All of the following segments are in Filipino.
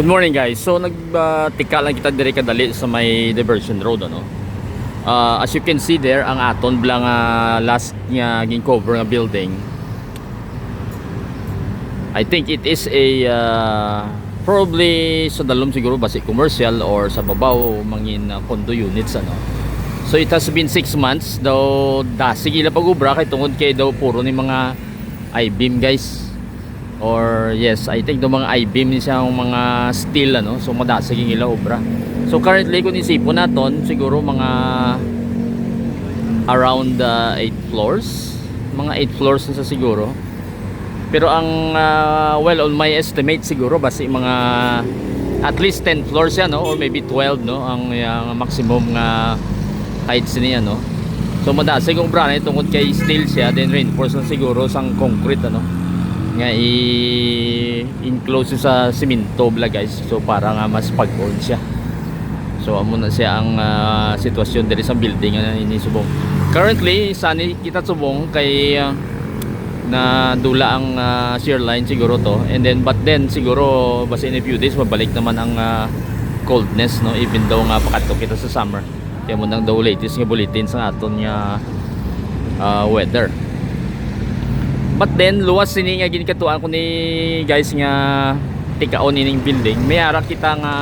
Good morning guys. So nagtika lang kita dire kadali sa may diversion road ano. As you can see there ang aton blang last nga ging cover nga building. I think it is a probably sa dalom siguro basi commercial or sa babaw mangin condo units ano. So it has been 6 months daw sige la pag-ubra kay tungod kay daw puro ni mga I-beam guys. Or yes, I think do mga I-beam ni siyang mga steel ano, so madasig yung ila obra. So currently kung isipon naton siguro mga around 8 floors, mga 8 floors na sa siguro. Pero ang well on my estimate siguro basi mga at least 10 floors yan no, or maybe 12 no ang maximum nga heights niya no. So madasig yung obra na tungod kay steel siya, then reinforce na siguro sang concrete ano nga i-enclose sa simento bla guys, so para nga mas pag-hold siya. So amo na siya ang sitwasyon diri sa building nga ini subong. Currently sani kita subong kay na dula ang shear line siguro to, and then but then siguro basta in a few days mabalik naman ang coldness no, even though nga pakato kita sa summer. Kaya mo nang daw latest nga bulletin sa aton nga weather. But then luwas sini nga ginikatuan ko ni guys nga tikaon ining building. May ara kita nga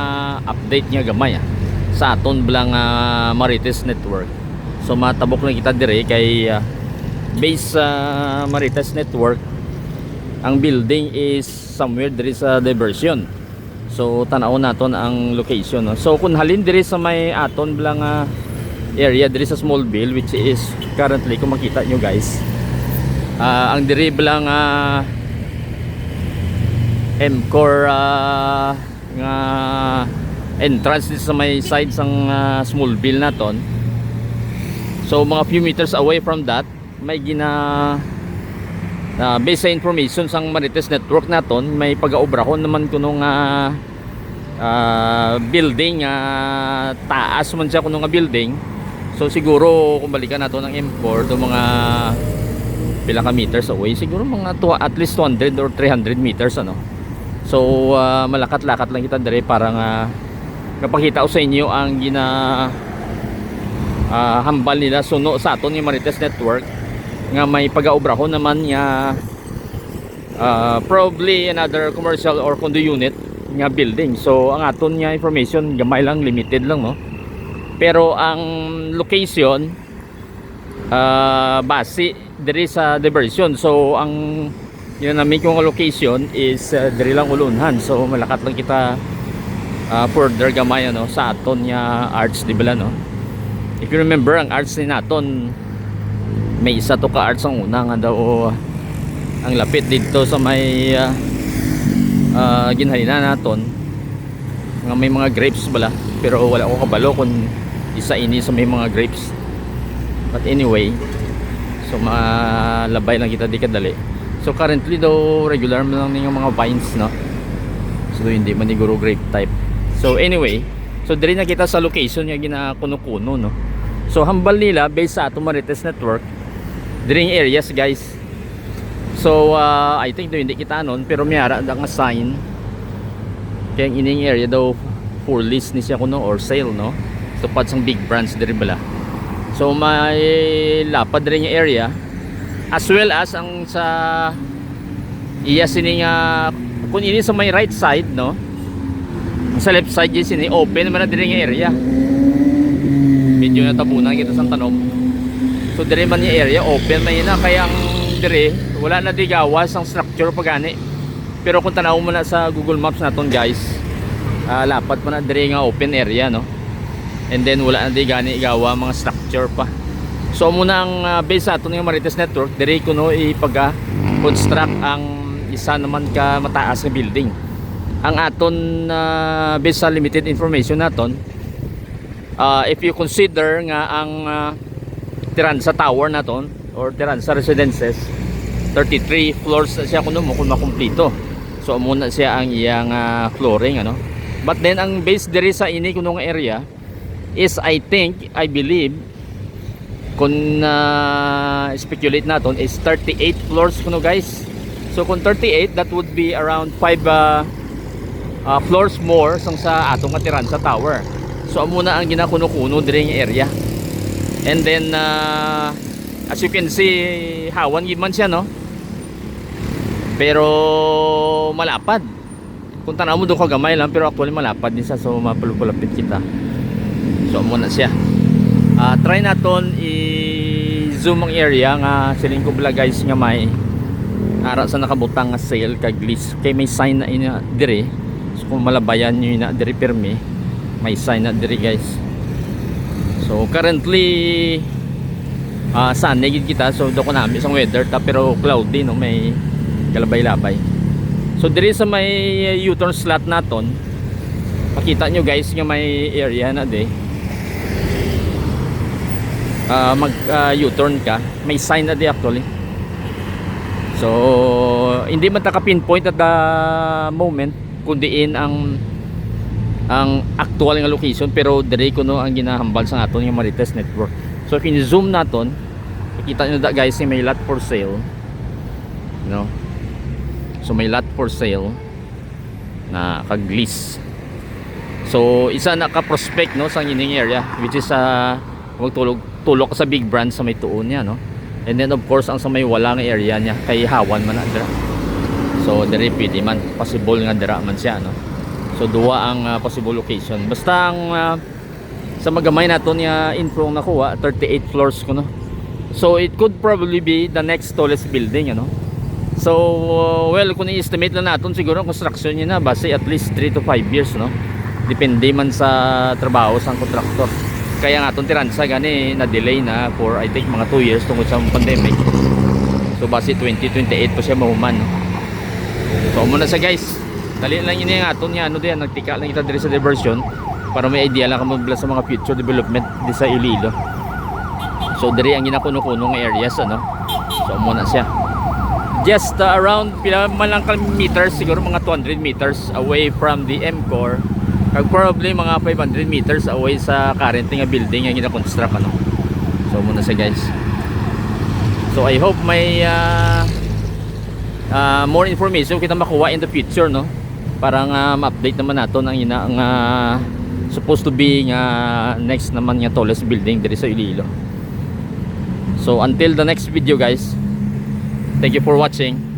update nga gamay sa aton blang Marites Network. So matabok na kita dire kay base sa Marites Network. Ang building is somewhere dire sa diversion. So tanaw naton ang location no. So kung halin dire sa may aton blang area dire sa Smallville, which is currently kung makita nyo guys, ang diri lang MCOR nga entrance dito sa may side sang Smallville naton. So mga few meters away from that may based sa information sang Marites Network naton, may pag-aobrahon naman kuno nga building taas man siya kuno nga building. So siguro kung balikan nato ng MCOR do mga pila ka meters away, siguro mga at least 200 or 300 meters ano. So malakat-lakat lang kita dire para nga napakita ko sa inyo ang hambal nila suno sa aton ni Marites Network nga may pag-aobrahon naman nga probably another commercial or condo unit nga building. So ang aton nga information gamay lang, limited lang no. Pero ang location base diri sa diversion. So ang yun namin kong location is diri lang ulunhan. So malakat lang kita further gamay ano sa aton nga arts di bala no. If you remember ang arts ni naton, may isa to ka arts ang una nga daw ang lapit dito sa may ginhalina naton nga may mga grapes bala, pero wala ko kabalo kung isa ini sa may mga grapes. But anyway, so malabay lang kita di kadali. So currently daw regular mo lang yung mga vines no. So hindi man siguro grape type. So anyway, so diri na kita sa location nga ginakuno-kuno no. So hambal nila based sa ato Marites Network diri areas guys. So I think daw hindi kita anon, pero may ara nga sign kaya ining area daw for lease ni siya kuno or sale no. Tupad sang big branch diri bala. So may lapad rin yung area as well as ang sa iya sini nga kung ini sa may right side no, sa left side yung sini open man na din yung area. Medyo natabunan kita sa tanom. So dire man yung area open man yun na, kaya ang dire wala na di gawas ang structure pagani. Pero kung tanaw mo na sa Google Maps naton guys, lapad man na dire nga open area no. And then wala na di gani igawa mga structure pa. So muna ang base sa aton ng Marites Network, dire kuno ipaga-construct ang isa naman ka mataas na building. Ang aton base sa limited information naton, if you consider nga ang Tiransa Tower naton or Tiransa Residences, 33 floors siya kuno mo kung makumpleto. So muna siya ang iyang flooring ano. But then ang base dire sa ini kuno nga area is I believe kung speculate natin is 38 floors kuno guys. So kung 38, that would be around 5 floors more sang sa atong katiran sa tower. So amo na ang ginakuno-kuno diri nga area. And then as you can see, hawan gid man siya, no? Pero malapad. Kung tanaw mo do kagamay lang, pero actually malapad din siya, so mapulupulapit kita. So amo na siya. Try naton i-zoom ang area nga siling ko bala guys nga may ara sa nakabutang nga sale kag list kay may sign na ina dire. So kung malabayan nyo na dire permi, may sign na dire guys. So currently sunny gid kita, so do ko nami sang weather ta, pero cloudy, no, may galabay-labay. So dire sa may U-turn slot naton, makita nyo guys nga may area na de. Mag U-turn ka, may sign na di actually. So hindi man ta ka pinpoint at the moment kundiin ang actual nga location, pero dire ko no ang ginahambal sa aton yung Marites Network. So if in-zoom naton, makita nyo da guys, may lot for sale, no? So may lot for sale na kag-lease. So isa na ka prospect, no, sa ining area, which is magtulog sa big brand sa may tuon niya, no? And then of course ang sa may wala nga area niya kay hawan man dira. So dire pwede man, possible nga dira man siya, no? So duwa ang possible location. Basta ang sa magamay naton nga info nakuha 38 floors ko, no? So it could probably be the next tallest building, ano? So well, kung i-estimate na natin siguro ang construction niya na base at least 3 to 5 years, no? Depende man sa trabaho sa kontraktor. Kaya nga itong tiransa gani na delay na for I think mga 2 years tungkol sa pandemic. So base 2028 pa siya mahuman, no? So muna sa guys, dali lang yun yung aton nga ano diyan, nagtika lang kita diri sa diversion para may idea lang kamo sa mga future development di sa Iloilo. So diri ang ginakuno-kuno nga areas, ano? So muna siya just around pila man lang meters, siguro mga 200 meters away from the M-Core, kag probably mga 500 meters away sa current nga building nga gina-construct, ano? So muna siya guys. So I hope may more information kita makuha in the future, no? Para nga ma-update naman nato ang ina nga supposed to be nga next naman nga tallest building diri sa Iloilo. So until the next video guys, thank you for watching.